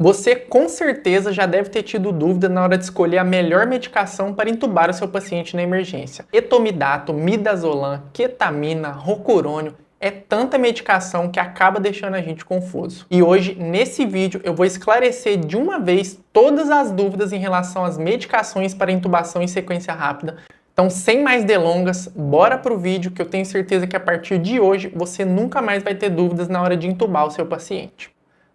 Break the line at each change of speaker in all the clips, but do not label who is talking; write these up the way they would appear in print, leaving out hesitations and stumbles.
Você com certeza já deve ter tido dúvida na hora de escolher a melhor medicação para entubar o seu paciente na emergência. Etomidato, midazolam, ketamina, rocurônio, é tanta medicação que acaba deixando a gente confuso. E hoje, nesse vídeo, eu vou esclarecer de uma vez todas as dúvidas em relação às medicações para intubação em sequência rápida. Então, sem mais delongas, bora pro vídeo que eu tenho certeza que a partir de hoje você nunca mais vai ter dúvidas na hora de intubar o seu paciente.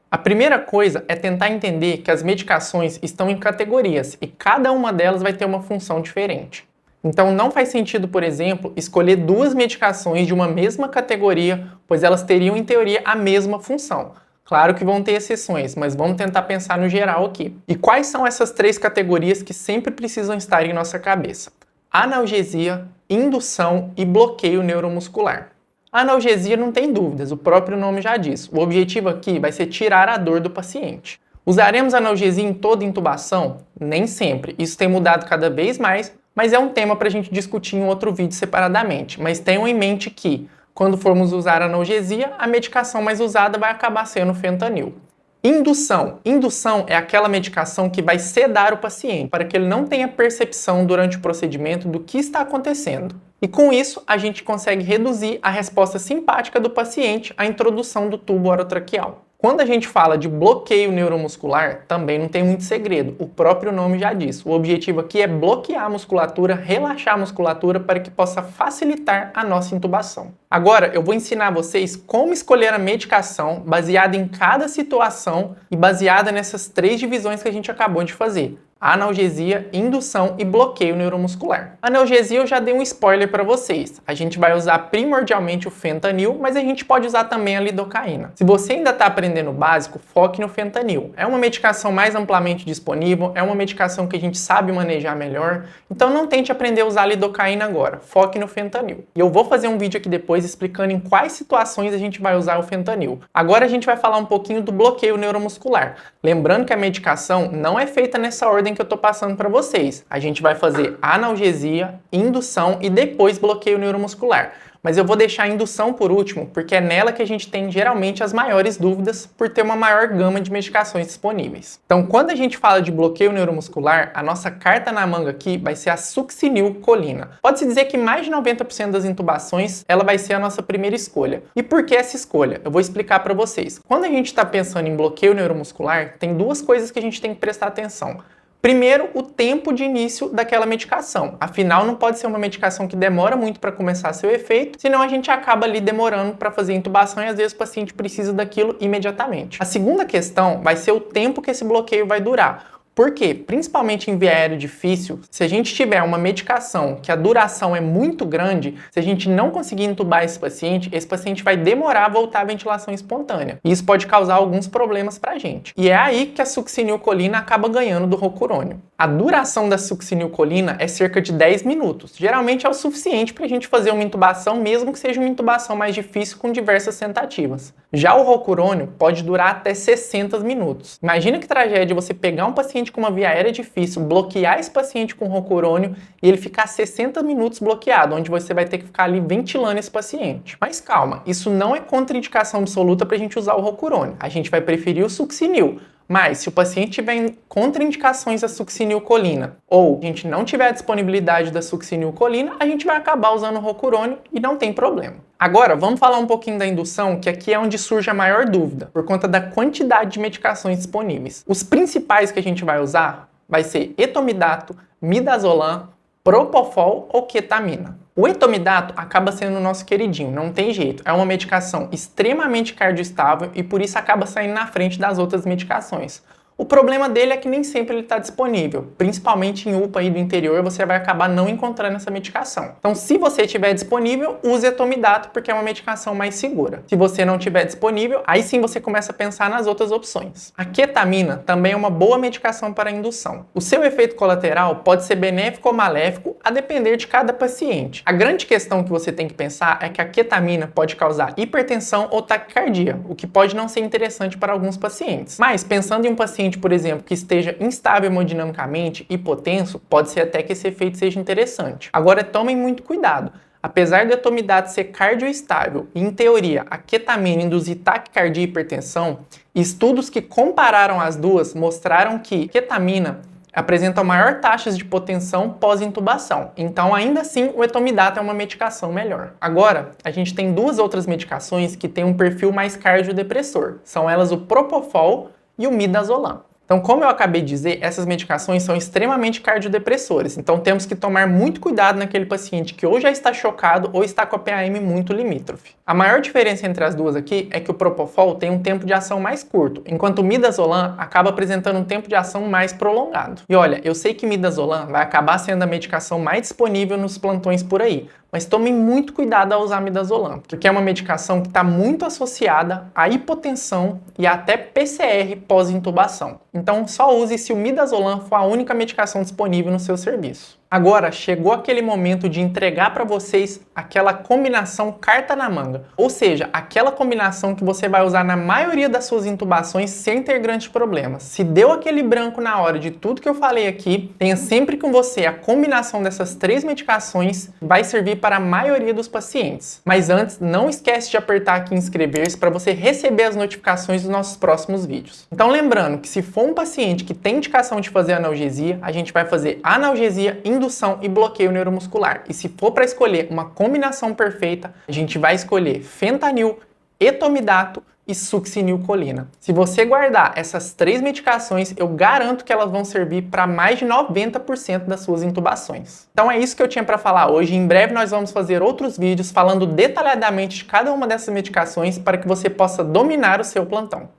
A primeira coisa é tentar entender que as medicações estão em categorias e cada uma delas vai ter uma função diferente. Então não faz sentido, por exemplo, escolher duas medicações de uma mesma categoria, pois elas teriam em teoria a mesma função. Claro que vão ter exceções, mas vamos tentar pensar no geral aqui. E quais são essas três categorias que sempre precisam estar em nossa cabeça? Analgesia, indução e bloqueio neuromuscular. A analgesia não tem dúvidas, o próprio nome já diz. O objetivo aqui vai ser tirar a dor do paciente. Usaremos analgesia em toda intubação? Nem sempre. Isso tem mudado cada vez mais, mas é um tema para a gente discutir em outro vídeo separadamente. Mas tenham em mente que, quando formos usar analgesia, a medicação mais usada vai acabar sendo o fentanil. Indução. Indução é aquela medicação que vai sedar o paciente, para que ele não tenha percepção durante o procedimento do que está acontecendo. E com isso, a gente consegue reduzir a resposta simpática do paciente à introdução do tubo orotraqueal. Quando a gente fala de bloqueio neuromuscular, também não tem muito segredo, o próprio nome já diz. O objetivo aqui é bloquear a musculatura, relaxar a musculatura para que possa facilitar a nossa intubação. Agora, eu vou ensinar vocês como escolher a medicação baseada em cada situação e baseada nessas três divisões que a gente acabou de fazer. Analgesia, indução e bloqueio neuromuscular. Analgesia eu já dei um spoiler para vocês. A gente vai usar primordialmente o fentanil, mas a gente pode usar também a lidocaína. Se você ainda está aprendendo o básico, foque no fentanil. É uma medicação mais amplamente disponível, é uma medicação que a gente sabe manejar melhor, então não tente aprender a usar a lidocaína agora, foque no fentanil. E eu vou fazer um vídeo aqui depois explicando em quais situações a gente vai usar o fentanil. Agora a gente vai falar um pouquinho do bloqueio neuromuscular. Lembrando que a medicação não é feita nessa ordem que eu estou passando para vocês. A gente vai fazer analgesia, indução e depois bloqueio neuromuscular. Mas eu vou deixar a indução por último, porque é nela que a gente tem geralmente as maiores dúvidas por ter uma maior gama de medicações disponíveis. Então, quando a gente fala de bloqueio neuromuscular, a nossa carta na manga aqui vai ser a succinilcolina. Pode-se dizer que mais de 90% das intubações, ela vai ser a nossa primeira escolha. E por que essa escolha? Eu vou explicar para vocês. Quando a gente está pensando em bloqueio neuromuscular, tem duas coisas que a gente tem que prestar atenção. Primeiro, o tempo de início daquela medicação. Afinal, não pode ser uma medicação que demora muito para começar seu efeito, senão a gente acaba ali demorando para fazer intubação e às vezes o paciente precisa daquilo imediatamente. A segunda questão vai ser o tempo que esse bloqueio vai durar. Por quê? Principalmente em via aérea difícil, se a gente tiver uma medicação que a duração é muito grande, se a gente não conseguir intubar esse paciente vai demorar a voltar à ventilação espontânea. E isso pode causar alguns problemas pra gente. E é aí que a succinilcolina acaba ganhando do rocurônio. A duração da succinilcolina é cerca de 10 minutos. Geralmente é o suficiente para a gente fazer uma intubação, mesmo que seja uma intubação mais difícil com diversas tentativas. Já o rocurônio pode durar até 60 minutos. Imagina que tragédia você pegar um paciente com uma via aérea difícil, bloquear esse paciente com rocurônio e ele ficar 60 minutos bloqueado, onde você vai ter que ficar ali ventilando esse paciente. Mas calma, isso não é contraindicação absoluta para a gente usar o rocurônio. A gente vai preferir o succinil. Mas, se o paciente tiver contraindicações da succinilcolina ou a gente não tiver a disponibilidade da succinilcolina, a gente vai acabar usando o rocurônio e não tem problema. Agora, vamos falar um pouquinho da indução, que aqui é onde surge a maior dúvida, por conta da quantidade de medicações disponíveis. Os principais que a gente vai usar vai ser etomidato, midazolam, propofol ou ketamina. O etomidato acaba sendo o nosso queridinho, não tem jeito. É uma medicação extremamente cardioestável e por isso acaba saindo na frente das outras medicações. O problema dele é que nem sempre ele está disponível, principalmente em UPA aí do interior, você vai acabar não encontrando essa medicação. Então, se você tiver disponível, use etomidato, porque é uma medicação mais segura. Se você não tiver disponível, aí sim você começa a pensar nas outras opções. A ketamina também é uma boa medicação para indução. O seu efeito colateral pode ser benéfico ou maléfico, a depender de cada paciente. A grande questão que você tem que pensar é que a ketamina pode causar hipertensão ou taquicardia, o que pode não ser interessante para alguns pacientes. Mas, pensando em um paciente, por exemplo, que esteja instável hemodinamicamente, hipotenso, pode ser até que esse efeito seja interessante. Agora, tomem muito cuidado. Apesar do etomidato ser cardioestável e, em teoria, a ketamina induzir taquicardia e hipertensão, estudos que compararam as duas mostraram que ketamina apresentam maior taxas de hipotensão pós-intubação. Então, ainda assim, o etomidato é uma medicação melhor. Agora, a gente tem duas outras medicações que têm um perfil mais cardiodepressor. São elas o Propofol e o Midazolam. Então, como eu acabei de dizer, essas medicações são extremamente cardiodepressoras. Então, temos que tomar muito cuidado naquele paciente que ou já está chocado ou está com a PAM muito limítrofe. A maior diferença entre as duas aqui é que o Propofol tem um tempo de ação mais curto, enquanto o Midazolam acaba apresentando um tempo de ação mais prolongado. E olha, eu sei que Midazolam vai acabar sendo a medicação mais disponível nos plantões por aí, mas tomem muito cuidado ao usar Midazolam, porque é uma medicação que está muito associada à hipotensão e até PCR pós-intubação. Então só use se o Midazolam for a única medicação disponível no seu serviço. Agora, chegou aquele momento de entregar para vocês aquela combinação carta na manga, ou seja, aquela combinação que você vai usar na maioria das suas intubações sem ter grandes problemas. Se deu aquele branco na hora de tudo que eu falei aqui, tenha sempre com você a combinação dessas 3 medicações, vai servir para a maioria dos pacientes. Mas antes, não esquece de apertar aqui em inscrever-se para você receber as notificações dos nossos próximos vídeos. Então lembrando que se for um paciente que tem indicação de fazer analgesia, a gente vai fazer analgesia, indução e bloqueio neuromuscular. E se for para escolher uma combinação perfeita, a gente vai escolher fentanil, etomidato e succinilcolina. Se você guardar essas 3 medicações, eu garanto que elas vão servir para mais de 90% das suas intubações. Então é isso que eu tinha para falar hoje. Em breve nós vamos fazer outros vídeos falando detalhadamente de cada uma dessas medicações para que você possa dominar o seu plantão.